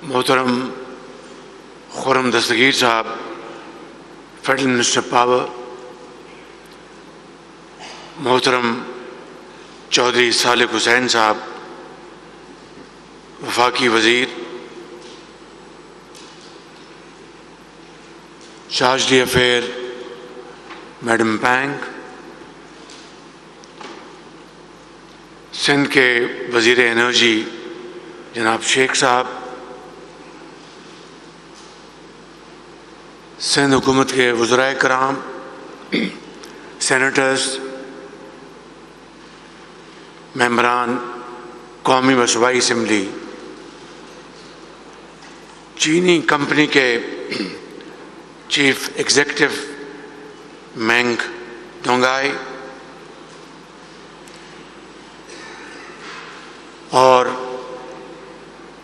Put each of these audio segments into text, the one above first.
محترم خرم دستگیر صاحب federal minister power, محترم چودھری صالح حسین صاحب وفاقی وزیر، چارجڈی افیئر میڈم پینگ، سندھ کے وزیر انرجی جناب شیخ صاحب، سندھ حکومت کے وزرائے کرام، سینیٹرز، ممبران قومی و صوبائی اسمبلی، چینی کمپنی کے چیف ایگزیکٹو مینگ دونگائی اور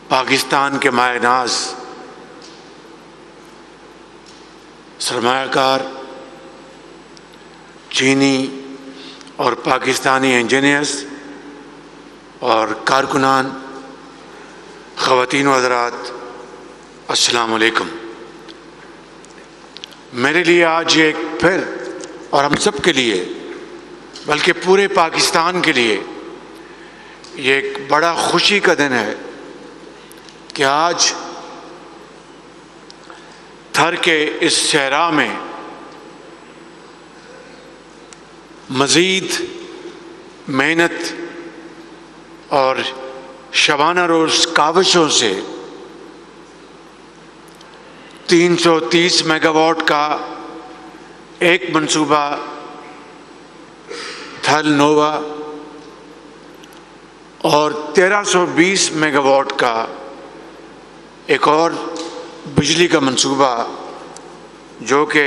پاکستان کے مایہ ناز سرمایہ کار، چینی اور پاکستانی انجینئرز اور کارکنان، خواتین و حضرات، السلام علیکم۔ میرے لیے آج ایک پھر اور ہم سب کے لیے بلکہ پورے پاکستان کے لیے یہ ایک بڑا خوشی کا دن ہے کہ آج تھر کے اس صحرا میں مزید محنت اور شبانہ روز کاوشوں سے 330 میگا واٹ کا ایک منصوبہ تھل نووا اور 1320 میگا واٹ کا ایک اور بجلی کا منصوبہ جو کہ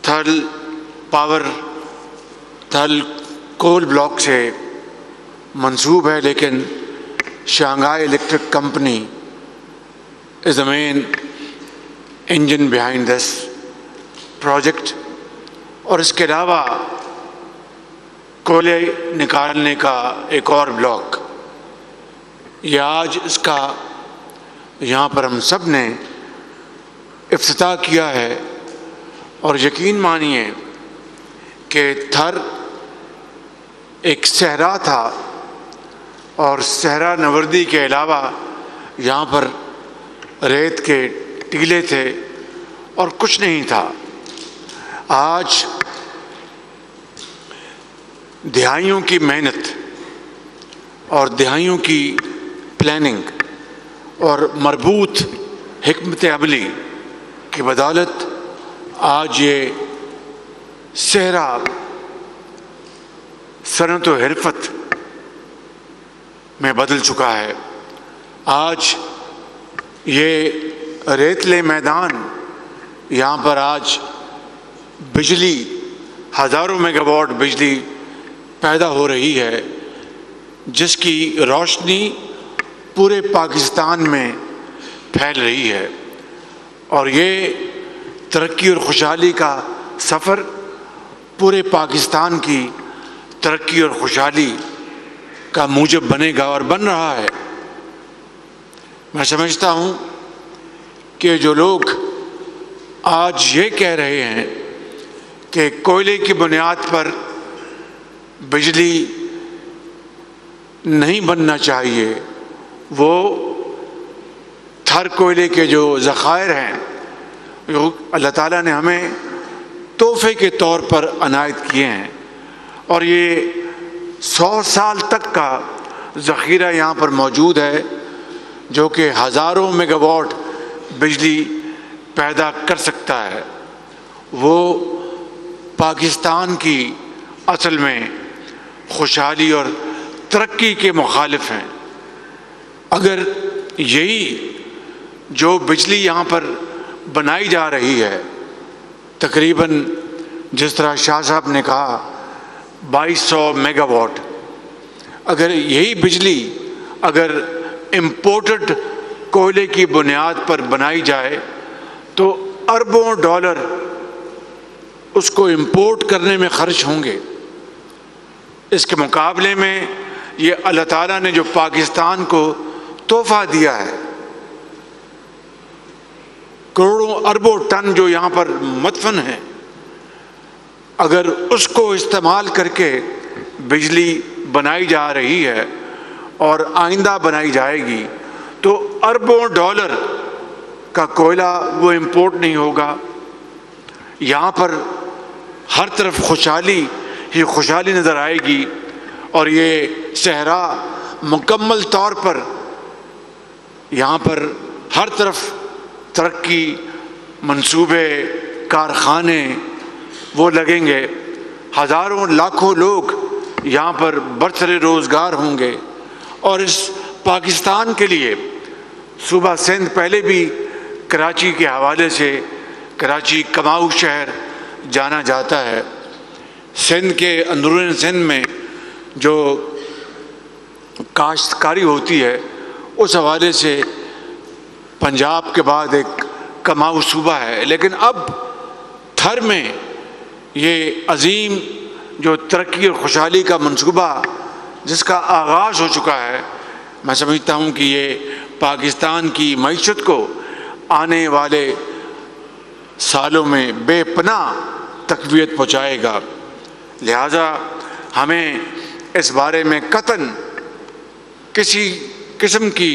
تھل پاور تھل کول بلاک سے منسوب ہے، لیکن Shanghai electric company is the main engine behind this project۔ اور اس کے علاوہ کولے نکالنے کا ایک اور بلاک، یہ آج اس کا یہاں پر ہم سب نے افتتاح کیا ہے۔ اور یقین مانیے کہ تھر ایک صحرا تھا اور صحرا نوردی کے علاوہ یہاں پر ریت کے ٹیلے تھے اور کچھ نہیں تھا۔ آج دہائیوں کی محنت اور دہائیوں کی پلاننگ اور مربوط حکمت عملی کی بدولت آج یہ صحرا صنعت و حرفت میں بدل چکا ہے۔ آج یہ ریتلے میدان، یہاں پر آج بجلی ہزاروں میگا واٹ بجلی پیدا ہو رہی ہے، جس کی روشنی پورے پاکستان میں پھیل رہی ہے۔ اور یہ ترقی اور خوشحالی کا سفر پورے پاکستان کی ترقی اور خوشحالی کا موجب بنے گا اور بن رہا ہے۔ میں سمجھتا ہوں کہ جو لوگ آج یہ کہہ رہے ہیں کہ کوئلے کی بنیاد پر بجلی نہیں بننا چاہیے، وہ تھر کوئلے کے جو ذخائر ہیں جو اللہ تعالیٰ نے ہمیں تحفے کے طور پر عنایت کیے ہیں، اور یہ 100 سال تک کا ذخیرہ یہاں پر موجود ہے جو کہ ہزاروں میگا واٹ بجلی پیدا کر سکتا ہے، وہ پاکستان کی اصل میں خوشحالی اور ترقی کے مخالف ہیں۔ اگر یہی جو بجلی یہاں پر بنائی جا رہی ہے، تقریباً جس طرح شاہ صاحب نے کہا 2200 میگا واٹ، اگر یہی بجلی اگر امپورٹڈ کوئلے کی بنیاد پر بنائی جائے تو اربوں ڈالر اس کو امپورٹ کرنے میں خرچ ہوں گے۔ اس کے مقابلے میں یہ اللہ تعالیٰ نے جو پاکستان کو تحفہ دیا ہے. کروڑوں اربوں ٹن جو یہاں پر مدفن ہیں، اگر اس کو استعمال کر کے بجلی بنائی جا رہی ہے اور آئندہ بنائی جائے گی تو اربوں ڈالر کا کوئلہ وہ امپورٹ نہیں ہوگا. یہاں پر ہر طرف خوشحالی ہی خوشحالی نظر آئے گی، اور یہ صحرا مکمل طور پر یہاں پر ہر طرف ترقی، منصوبے، کارخانے وہ لگیں گے. ہزاروں لاکھوں لوگ یہاں پر برسر روزگار ہوں گے. اور اس پاکستان کے لیے صوبہ سندھ پہلے بھی کراچی کے حوالے سے کراچی کماؤ شہر جانا جاتا ہے. سندھ کے اندرون سندھ میں جو کاشتکاری ہوتی ہے اس حوالے سے پنجاب کے بعد ایک کماؤ صوبہ ہے. لیکن اب تھر میں یہ عظیم جو ترقی اور خوشحالی کا منصوبہ جس کا آغاز ہو چکا ہے، میں سمجھتا ہوں کہ یہ پاکستان کی معیشت کو آنے والے سالوں میں بے پناہ تقویت پہنچائے گا. لہذا ہمیں اس بارے میں قطعاً کسی قسم کی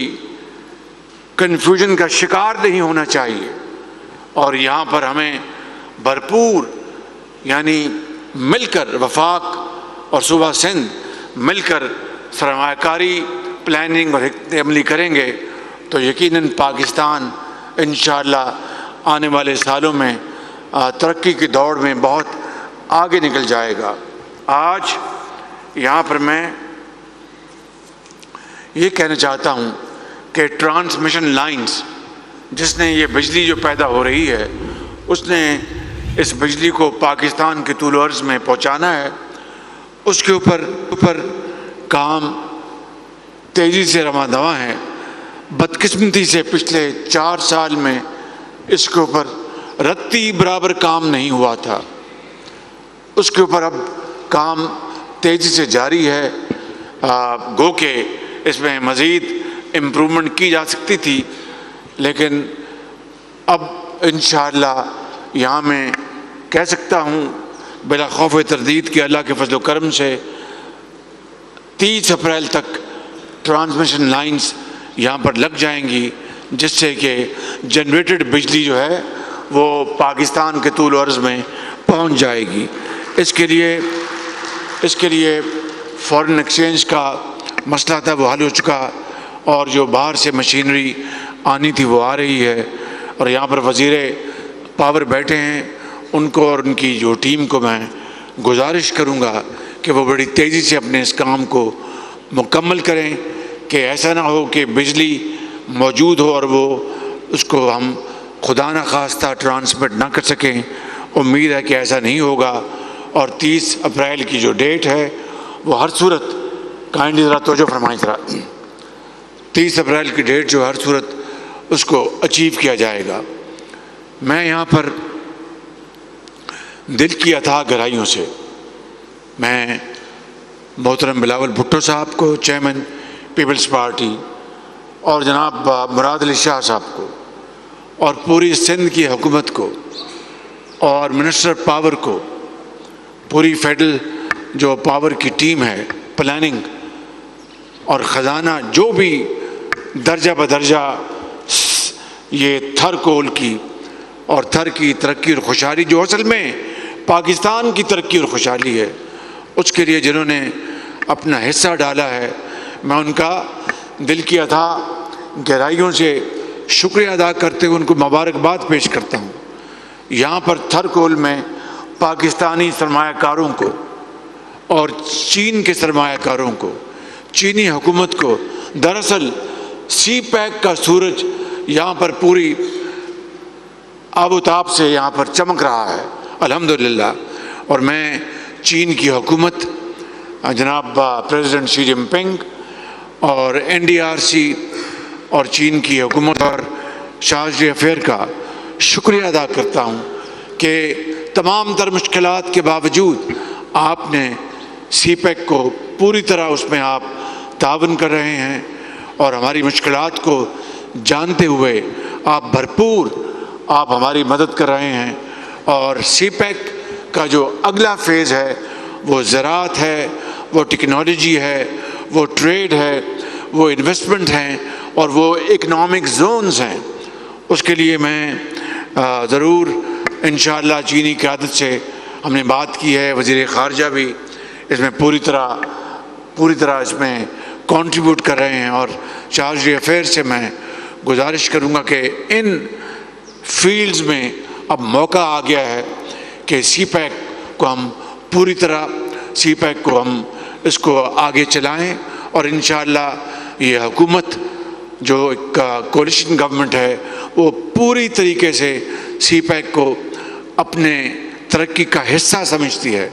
کنفیوژن کا شکار نہیں ہونا چاہیے. اور یہاں پر ہمیں بھرپور یعنی مل کر وفاق اور صوبہ سندھ مل کر سرمایہ کاری، پلاننگ اور حکمت عملی کریں گے تو یقیناً پاکستان انشاءاللہ آنے والے سالوں میں ترقی کی دوڑ میں بہت آگے نکل جائے گا. آج یہاں پر میں یہ کہنا چاہتا ہوں کہ ٹرانسمیشن لائنز جس نے یہ بجلی جو پیدا ہو رہی ہے اس نے اس بجلی کو پاکستان کے طول و عرض میں پہنچانا ہے. اس کے اوپر کام تیزی سے رواں دواں ہے. بدقسمتی سے پچھلے 4 سال میں اس کے اوپر رتی برابر کام نہیں ہوا تھا. اس کے اوپر اب کام تیزی سے جاری ہے. گو کہ اس میں مزید امپرومنٹ کی جا سکتی تھی، لیکن اب انشاءاللہ یہاں میں کہہ سکتا ہوں بلا خوف تردید کہ اللہ کے فضل و کرم سے 30 اپریل تک ٹرانسمیشن لائنز یہاں پر لگ جائیں گی، جس سے کہ جنریٹڈ بجلی جو ہے وہ پاکستان کے طول و عرض میں پہنچ جائے گی. اس کے لیے فارن ایکسچینج کا مسئلہ تھا وہ حل ہو چکا، اور جو باہر سے مشینری آنی تھی وہ آ رہی ہے. اور یہاں پر وزیر پاور بیٹھے ہیں، ان کو اور ان کی جو ٹیم کو میں گزارش کروں گا کہ وہ بڑی تیزی سے اپنے اس کام کو مکمل کریں کہ ایسا نہ ہو کہ بجلی موجود ہو اور وہ اس کو ہم خدا نخواستہ ٹرانسمٹ نہ کر سکیں. امید ہے کہ ایسا نہیں ہوگا. اور 30 اپریل کی جو ڈیٹ ہے وہ ہر صورت کائنڈلی ذرا توجہ فرمائیں ذرا 30 اپریل کی ڈیٹ جو ہر صورت اس کو اچیو کیا جائے گا. میں یہاں پر دل کی اتھاہ گہرائیوں سے میں محترم بلاول بھٹو صاحب کو، چیئرمین پیپلز پارٹی، اور جناب مراد علی شاہ صاحب کو، اور پوری سندھ کی حکومت کو، اور منسٹر پاور کو، پوری فیڈرل جو پاور کی ٹیم ہے، پلاننگ اور خزانہ، جو بھی درجہ بدرجہ یہ تھر کول کی اور تھر کی ترقی اور خوشحالی جو اصل میں پاکستان کی ترقی اور خوشحالی ہے، اس کے لیے جنہوں نے اپنا حصہ ڈالا ہے، میں ان کا دل کی اتھاہ گہرائیوں سے شکریہ ادا کرتے ہوئے ان کو مبارکباد پیش کرتا ہوں. یہاں پر تھر کول میں پاکستانی سرمایہ کاروں کو اور چین کے سرمایہ کاروں کو، چینی حکومت کو، دراصل سی پیک کا سورج یہاں پر پوری آب و تاب سے یہاں پر چمک رہا ہے الحمدللہ. اور میں چین کی حکومت، جناب پریزیڈنٹ شی جن پنگ اور NDRC اور چین کی حکومت اور شاہجی افیئر کا شکریہ ادا کرتا ہوں کہ تمام تر مشکلات کے باوجود آپ نے سی پیک کو پوری طرح اس میں آپ تعاون کر رہے ہیں. اور ہماری مشکلات کو جانتے ہوئے آپ ہماری مدد کر رہے ہیں، اور سی پیک کا جو اگلا فیز ہے وہ زراعت ہے، وہ ٹیکنالوجی ہے، وہ ٹریڈ ہے، وہ انویسٹمنٹ ہیں، اور وہ اکنامک زونز ہیں۔ اس کے لیے میں ضرور انشاءاللہ چینی قیادت سے ہم نے بات کی ہے، وزیر خارجہ بھی اس میں پوری طرح اس میں کنٹریبیوٹ کر رہے ہیں، اور چارج افیئر سے میں گزارش کروں گا کہ ان فیلڈز میں اب موقع آ گیا ہے کہ سی پیک کو ہم پوری طرح اس کو آگے چلائیں، اور انشاءاللہ یہ حکومت جو ایک کولیشن گورنمنٹ ہے وہ پوری طریقے سے سی پیک کو اپنے ترقی کا حصہ سمجھتی ہے۔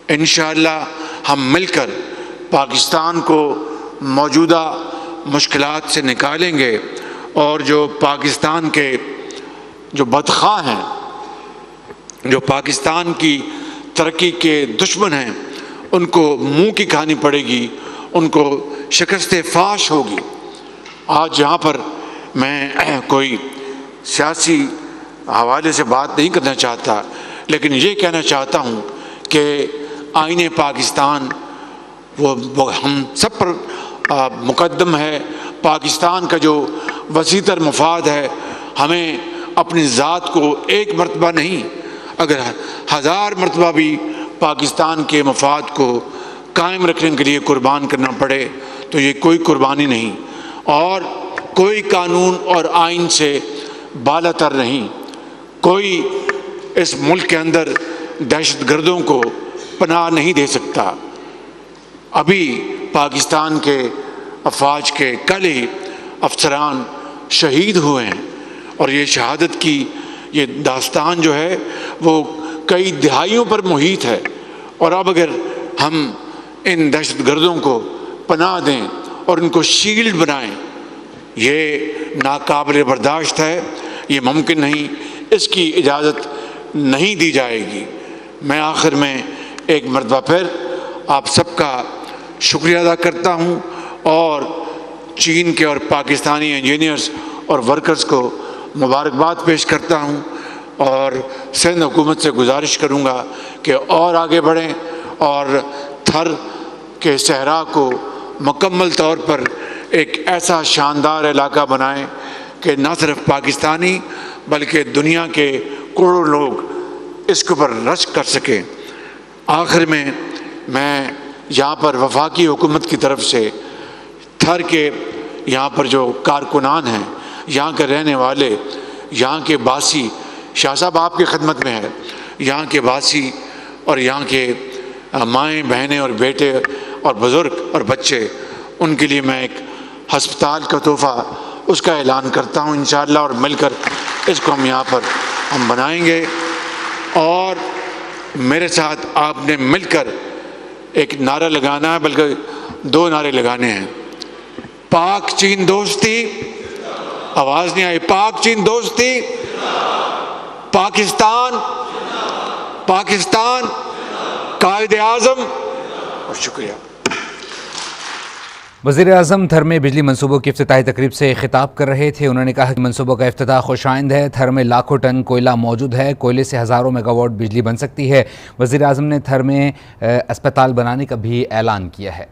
انشاءاللہ ہم مل کر پاکستان کو موجودہ مشکلات سے نکالیں گے، اور جو پاکستان کے جو بدخواہ ہیں، جو پاکستان کی ترقی کے دشمن ہیں، ان کو منہ کی کھانی پڑے گی، ان کو شکست فاش ہوگی۔ آج یہاں پر میں کوئی سیاسی حوالے سے بات نہیں کرنا چاہتا، لیکن یہ کہنا چاہتا ہوں کہ آئین پاکستان وہ ہم سب پر مقدم ہے۔ پاکستان کا جو وسیع تر مفاد ہے، ہمیں اپنی ذات کو ایک مرتبہ نہیں، اگر 1000 مرتبہ بھی پاکستان کے مفاد کو قائم رکھنے کے لیے قربان کرنا پڑے تو یہ کوئی قربانی نہیں، اور کوئی قانون اور آئین سے بالا تر نہیں۔ کوئی اس ملک کے اندر دہشت گردوں کو پناہ نہیں دے سکتا۔ ابھی پاکستان کے افواج کے کل ہی افسران شہید ہوئے ہیں، اور یہ شہادت کی یہ داستان جو ہے وہ کئی دہائیوں پر محیط ہے، اور اب اگر ہم ان دہشت گردوں کو پناہ دیں اور ان کو شیلڈ بنائیں، یہ ناقابل برداشت ہے، یہ ممکن نہیں، اس کی اجازت نہیں دی جائے گی۔ میں آخر میں ایک مرتبہ پھر آپ سب کا شکریہ ادا کرتا ہوں، اور چین کے اور پاکستانی انجینئرز اور ورکرز کو مبارکباد پیش کرتا ہوں، اور سندھ حکومت سے گزارش کروں گا کہ اور آگے بڑھیں اور تھر کے صحرا کو مکمل طور پر ایک ایسا شاندار علاقہ بنائیں کہ نہ صرف پاکستانی بلکہ دنیا کے کروڑوں لوگ اس کے اوپر رشک کر سکیں۔ آخر میں یہاں پر وفاقی حکومت کی طرف سے تھر کے یہاں پر جو کارکنان ہیں، یہاں کے رہنے والے، یہاں کے باسی، شاہ صاحب آپ کی خدمت میں ہے، یہاں کے باسی اور یہاں کے مائیں بہنیں اور بیٹے اور بزرگ اور بچے، ان کے لیے میں ایک ہسپتال کا تحفہ اس کا اعلان کرتا ہوں انشاءاللہ، اور مل کر اس کو ہم یہاں پر بنائیں گے۔ اور میرے ساتھ آپ نے مل کر ایک نعرہ لگانا ہے، بلکہ 2 نعرے لگانے ہیں۔ پاک چین دوستی، آواز نہیں آئی، پاک چین دوستی، پاکستان قائد اعظم، اور شکریہ۔ وزیر اعظم تھر میں بجلی منصوبوں کی افتتاحی تقریب سے خطاب کر رہے تھے۔ انہوں نے کہا کہ منصوبوں کا افتتاح خوش آئند ہے۔ تھر میں لاکھوں ٹن کوئلہ موجود ہے، کوئلے سے ہزاروں میگا واٹ بجلی بن سکتی ہے۔ وزیر اعظم نے تھر میں اسپتال بنانے کا بھی اعلان کیا ہے۔